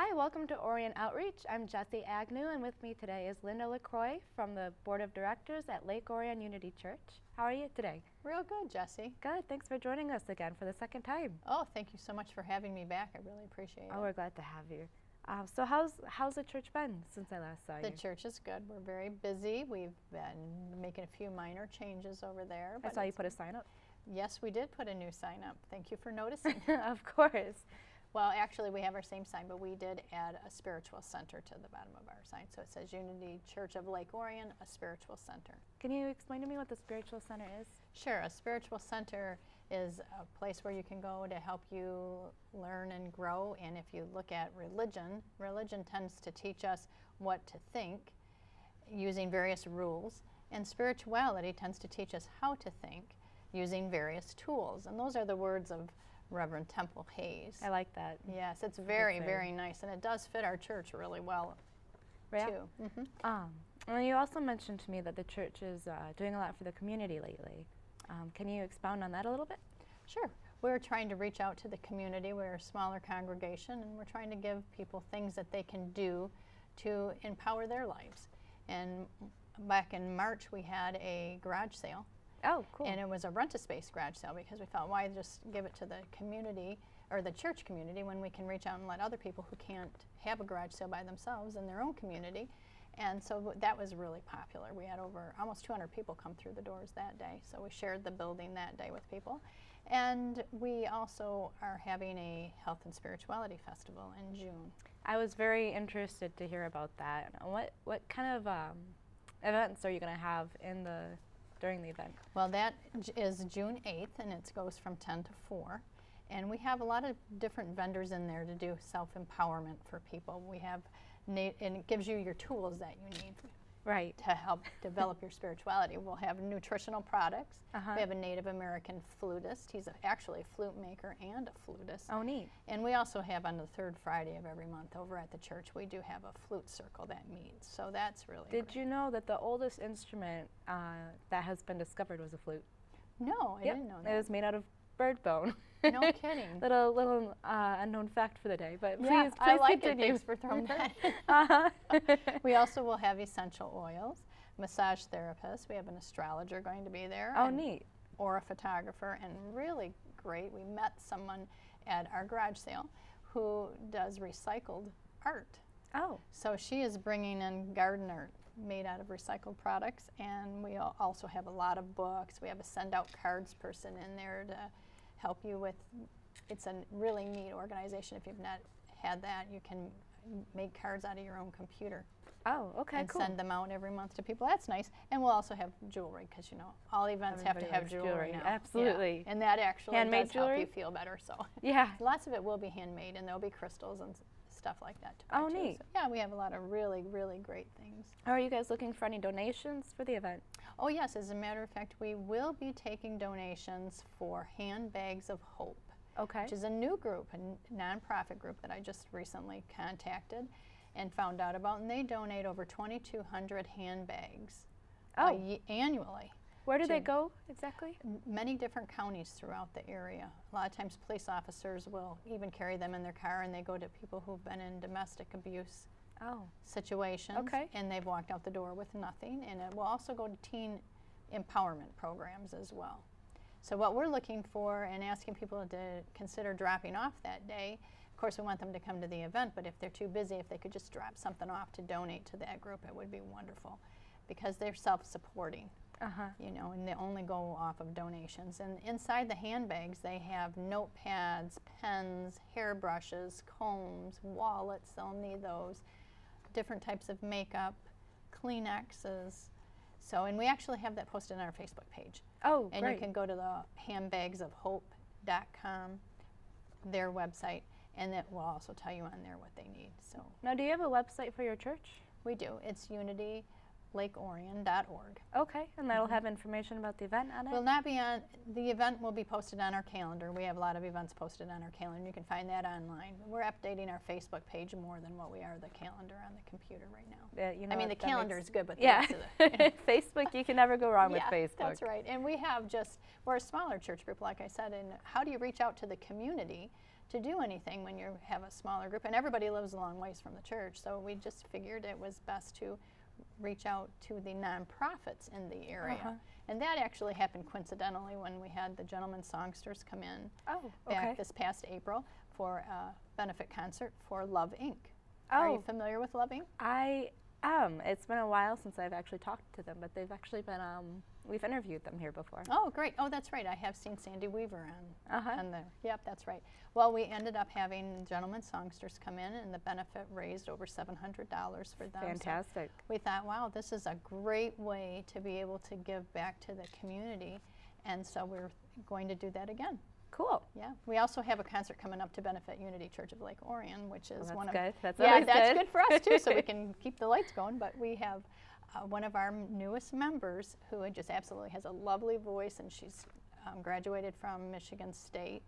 Hi, welcome to Orion Outreach. I'm Jessi Agnew, and with me today is Linda Lacroix from the Board of Directors at Lake Orion Unity Church. How are you today? Real good, Jessi. Good. Thanks for joining us again for the second time. Oh, thank you so much for having me back. I really appreciate it. Oh, we're glad to have you. So how's the church been since I last saw you? The church is good. We're very busy. We've been making a few minor changes over there. I saw you put a sign up. Yes, we did put a new sign up. Thank you for noticing. Of course. Well, actually, we have our same sign, but we did add a spiritual center to the bottom of our sign. So it says Unity Church of Lake Orion, a spiritual center. Can you explain to me what the spiritual center is? Sure. A spiritual center is a place where you can go to help you learn and grow. And if you look at religion, religion tends to teach us what to think using various rules. And spirituality tends to teach us how to think using various tools. And those are the words of Reverend Temple Hayes. I like that. Yes, it's very, very nice, and it does fit our church really well, too. Mm-hmm. And you also mentioned to me that the church is doing a lot for the community lately. Can you expound on that a little bit? Sure. We're trying to reach out to the community. We're a smaller congregation, and we're trying to give people things that they can do to empower their lives. And back in March, we had a garage sale. Oh, cool. And it was a rent-a-space garage sale because we thought, why just give it to the community or the church community when we can reach out and let other people who can't have a garage sale by themselves in their own community. And so that was really popular. We had over almost 200 people come through the doors that day. So we shared the building that day with people. And we also are having a health and spirituality festival in June. I was very interested to hear about that. What kind of events are you going to have during the event? Well, that is June 8th, and it goes from 10 to 4. And we have a lot of different vendors in there to do self-empowerment for people. We have, and it gives you your tools that you need to help develop your spirituality. We'll have nutritional products. We have a Native American flutist. He's actually a flute maker and a flutist. Oh, neat. And we also have on the third Friday of every month over at the church, we do have a flute circle that meets. So that's really Did you know that the oldest instrument that has been discovered was a flute? No, I didn't know that. It was made out of bird bone. No kidding. little unknown fact for the day, but yeah, please I like continue. it. Thanks for throwing that in. We also will have essential oils, massage therapists. We have an astrologer going to be there. Oh, neat. Or a photographer, and really great. We met someone at our garage sale who does recycled art. Oh. So she is bringing in garden art made out of recycled products, and we also have a lot of books. We have a send out cards person in there to help you with, it's a really neat organization. If you've not had that, you can make cards out of your own computer. Oh, okay, and cool. send them out every month to people. That's nice. And we'll also have jewelry, because you know all events have to have jewelry now. Absolutely. Yeah. And that actually handmade does jewelry? help you feel better. So yeah, lots of it will be handmade, and there'll be crystals and stuff like that. Oh, neat. So, yeah, we have a lot of really, really great things. Are you guys looking for any donations for the event? Oh yes, as a matter of fact, we will be taking donations for Handbags of Hope. Okay. Which is a new group, a nonprofit group that I just recently contacted and found out about, and they donate over 2,200 handbags annually. Where do they go exactly? Many different counties throughout the area. A lot of times police officers will even carry them in their car, and they go to people who've been in domestic abuse situations, and they've walked out the door with nothing. And it will also go to teen empowerment programs as well. So what we're looking for and asking people to consider dropping off that day, of course we want them to come to the event, but if they're too busy, if they could just drop something off to donate to that group, it would be wonderful, because they're self-supporting. You know, and they only go off of donations. And inside the handbags, they have notepads, pens, hairbrushes, combs, wallets, they'll need those, different types of makeup, Kleenexes. So, and we actually have that posted on our Facebook page. Oh, and great. You can go to the handbagsofhope.com, their website, and it will also tell you on there what they need. So now, do you have a website for your church? We do. It's unitylakeorion.org. Okay, and that'll have information about the event on it? Will not be on, the event will be posted on our calendar. We have a lot of events posted on our calendar. You can find that online. We're updating our Facebook page more than what we are the calendar on the computer right now. You know, I mean, the calendar is good, but the yeah. rest of the, Facebook, you can never go wrong with Facebook. That's right. And we have we're a smaller church group, like I said, and how do you reach out to the community to do anything when you have a smaller group. And everybody lives a long ways from the church, so we just figured it was best to reach out to the nonprofits in the area. And that actually happened coincidentally when we had the Gentlemen Songsters come in back this past April for a benefit concert for Love Inc. Are you familiar with Love Inc.? I am. It's been a while since I've actually talked to them, but they've actually been, we've interviewed them here before. Oh, great. Oh, that's right. I have seen Sandy Weaver on there. Yep, that's right. Well, we ended up having Gentlemen Songsters come in, and the benefit raised over $700 for them. Fantastic. So we thought, wow, this is a great way to be able to give back to the community, and so we're going to do that again. Cool. Yeah. We also have a concert coming up to benefit Unity Church of Lake Orion, which is one of good. That's good for us too, so we can keep the lights going. But we have one of our newest members who just absolutely has a lovely voice, and she's graduated from Michigan State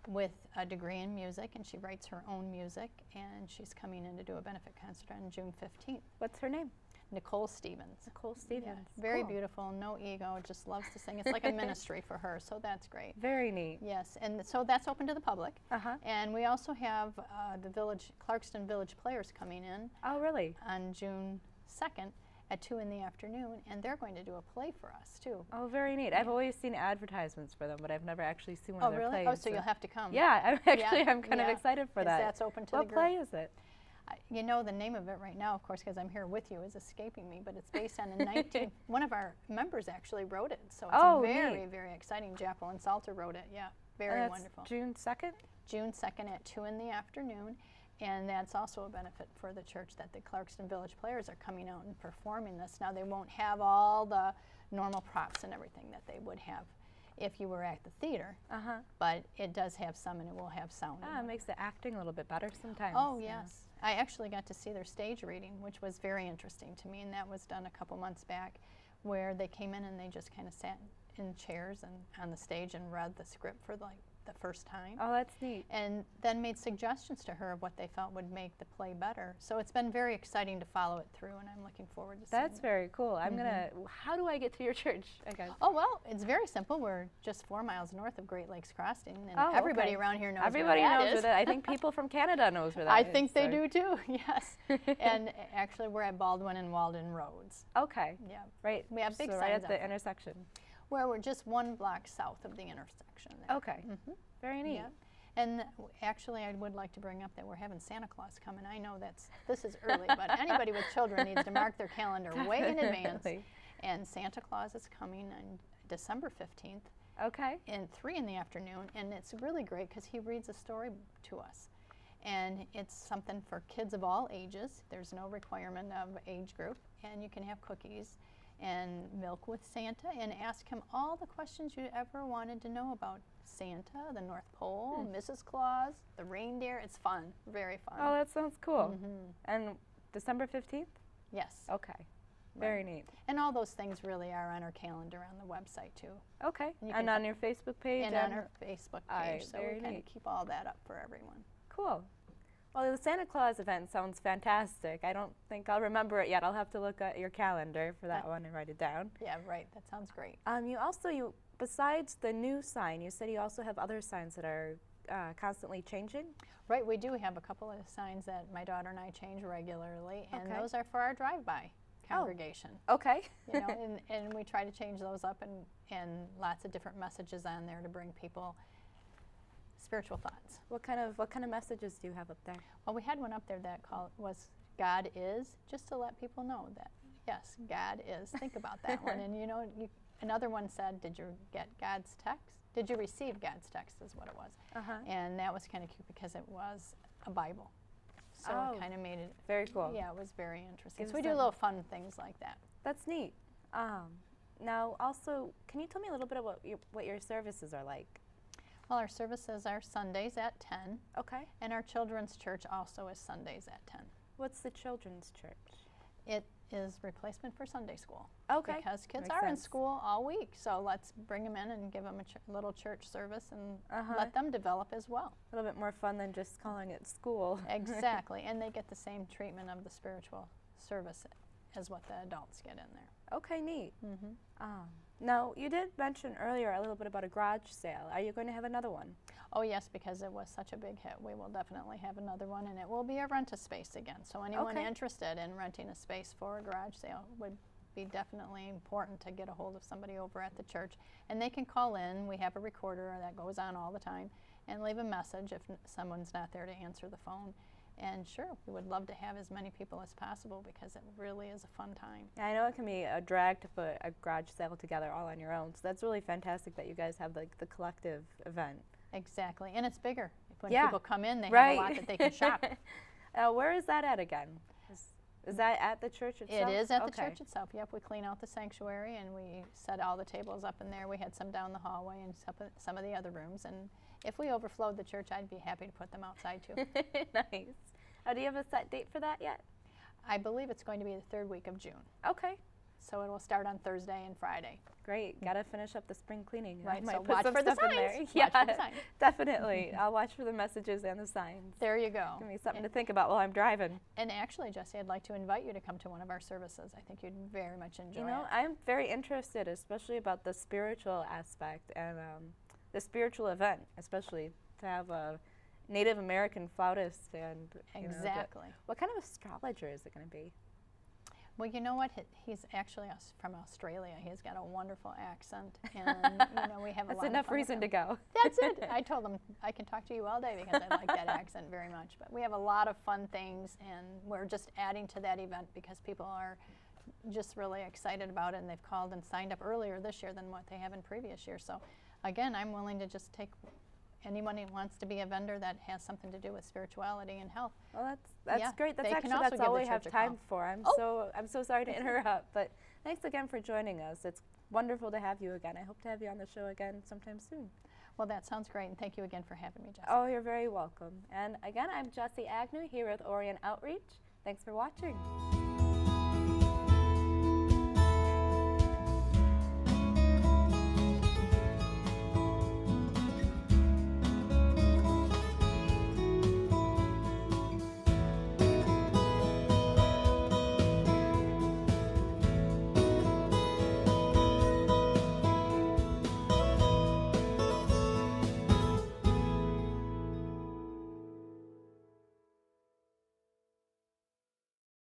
with a degree in music, and she writes her own music, and she's coming in to do a benefit concert on June 15th. What's her name? Nicole Stevens. Nicole Stevens. Yeah, very beautiful, no ego, just loves to sing. It's like a ministry for her, so that's great. Very neat. Yes, and so that's open to the public. And we also have the Clarkston Village Players coming in. Oh, really? On June 2nd at 2 in the afternoon, and they're going to do a play for us, too. Oh, very neat. I've always seen advertisements for them, but I've never actually seen one of their plays. Oh, so you'll have to come. Yeah, I'm kind of excited for that. That's open to the group. What play is it? You know, the name of it right now, of course, because I'm here with you, is escaping me, but it's based on one of our members actually wrote it, so it's very, very exciting. Jacqueline Salter wrote it, very wonderful. June 2nd? June 2nd at 2 in the afternoon, and that's also a benefit for the church that the Clarkston Village Players are coming out and performing this. Now, they won't have all the normal props and everything that they would have if you were at the theater, but it does have some, and it will have sound. It makes the acting a little bit better sometimes. Oh, yes. I actually got to see their stage reading, which was very interesting to me, and that was done a couple months back, where they came in and they just kind of sat in chairs and on the stage and read the script for like the first time. Oh, that's neat. And then made suggestions to her of what they felt would make the play better. So it's been very exciting to follow it through, and I'm looking forward to seeing it. That's very cool. I'm gonna. How do I get to your church? I guess. Oh, well, it's very simple. We're just 4 miles north of Great Lakes Crossing, and everybody around here knows where that is. Everybody knows where that. I think people from Canada knows where that is. I think they do too. Yes. And actually, we're at Baldwin and Walden Roads. Okay. Yeah. Right. We have big signs right at the intersection. Where we're just 1 block south of the intersection there. Okay. Very neat. Yeah. And actually, I would like to bring up that we're having Santa Claus coming. I know this is early, but anybody with children needs to mark their calendar way in advance. And Santa Claus is coming on December 15th. Okay. And 3 in the afternoon, and it's really great because he reads a story to us. And it's something for kids of all ages. There's no requirement of age group, and you can have cookies and milk with Santa and ask him all the questions you ever wanted to know about Santa, the North Pole, Mrs. Claus, the reindeer. It's fun, very fun. Oh, that sounds cool. And December 15th? Yes. Okay. Very neat. And all those things really are on our calendar on the website too. Okay. And on your Facebook page? And on our Facebook page. So we kind of keep all that up for everyone. Cool. Well, the Santa Claus event sounds fantastic. I don't think I'll remember it yet. I'll have to look at your calendar for that one and write it down. Yeah, right. That sounds great. You besides the new sign, you said you also have other signs that are constantly changing? Right. We do have a couple of signs that my daughter and I change regularly, and those are for our drive-by congregation. Okay. You know, and we try to change those up and lots of different messages on there to bring people spiritual thoughts. What kind of messages do you have up there? Well, we had one up there that was God is, just to let people know that, yes, God is. Think about that one. And another one said, did you get God's text? Did you receive God's text is what it was. And that was kind of cute because it was a Bible. So it kind of made it very cool. Yeah, it was very interesting. So we do little fun things like that. That's neat. Now, also, can you tell me a little bit about what your services are like? Well, our services are Sundays at 10. Okay. And our children's church also is Sundays at 10. What's the children's church? It is replacement for Sunday school. Okay. Because kids are in school all week, so let's bring them in and give them a little church service and let them develop as well. A little bit more fun than just calling it school. Exactly, and they get the same treatment of the spiritual service as what the adults get in there. Okay, neat. Now, you did mention earlier a little bit about a garage sale. Are you going to have another one? Oh yes, because it was such a big hit. We will definitely have another one, and it will be a rent-a-space again. So anyone interested in renting a space for a garage sale would be definitely important to get a hold of somebody over at the church. And they can call in. We have a recorder that goes on all the time, and leave a message if someone's not there to answer the phone. And sure, we would love to have as many people as possible because it really is a fun time. Yeah, I know it can be a drag to put a garage sale together all on your own, so that's really fantastic that you guys have like the collective event. Exactly, and it's bigger. When people come in, they have a lot that they can shop. Where is that at again? Is that at the church itself? It is at the church itself, yep. We clean out the sanctuary and we set all the tables up in there. We had some down the hallway and some of the other rooms. And if we overflowed the church, I'd be happy to put them outside too. Nice. Do you have a set date for that yet? I believe it's going to be the 3rd week of June. Okay. So it will start on Thursday and Friday. Great. Got to finish up the spring cleaning. Right, so watch for the signs. Yeah, watch for the signs. Definitely. I'll watch for the messages and the signs. There you go. Give me something to think about while I'm driving. And actually, Jessi, I'd like to invite you to come to one of our services. I think you'd very much enjoy it. You know, I'm very interested, especially about the spiritual aspect and the spiritual event, especially to have a Native American flautist and exactly. What kind of astrologer is it going to be? Well, you know what? He's actually from Australia. He's got a wonderful accent, and we have a lot of fun. That's enough reason to go. That's it. I told him I can talk to you all day because I like that accent very much. But we have a lot of fun things, and we're just adding to that event because people are just really excited about it, and they've called and signed up earlier this year than what they have in previous years. So, again, I'm willing to just take anyone who wants to be a vendor that has something to do with spirituality and health. Well, that's great. That's that's all we have time for. I'm so sorry to interrupt, but thanks again for joining us. It's wonderful to have you again. I hope to have you on the show again sometime soon. Well, that sounds great, and thank you again for having me, Jessi. Oh, you're very welcome. And again, I'm Jessi Agnew here with Orion Outreach. Thanks for watching.